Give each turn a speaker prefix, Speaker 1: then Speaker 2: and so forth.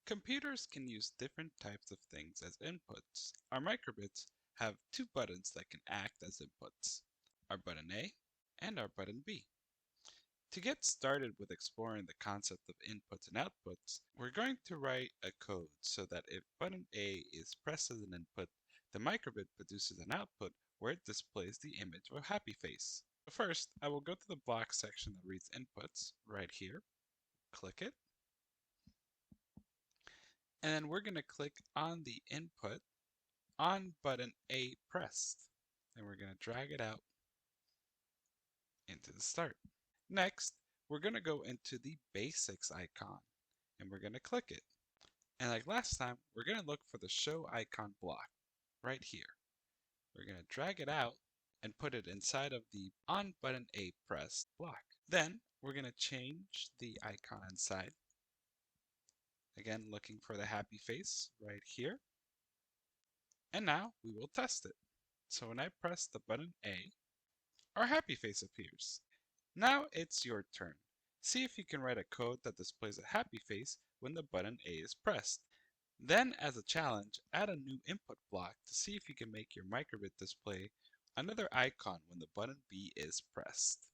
Speaker 1: Computers can use different types of things as inputs. Our microbits have two buttons that can act as inputs, our button A and our button B. To get started with exploring the concept of inputs and outputs, we're going to write a code so that if button A is pressed as an input, the microbit produces an output where it displays the image of a happy face. First, I will go to the block section that reads inputs right here, click it, and then we're going to click on the input on button A pressed, and we're going to drag it out into the start. Next, we're going to go into the basics icon, and we're going to click it. And like last time, we're going to look for the show icon block right here. We're going to drag it out and put it inside of the on button A pressed block. Then we're going to change the icon inside. Again, looking for the happy face right here. And now we will test it. So when I press the button A, our happy face appears. Now it's your turn. See if you can write a code that displays a happy face when the button A is pressed. Then, as a challenge, add a new input block to see if you can make your microbit display another icon when the button B is pressed.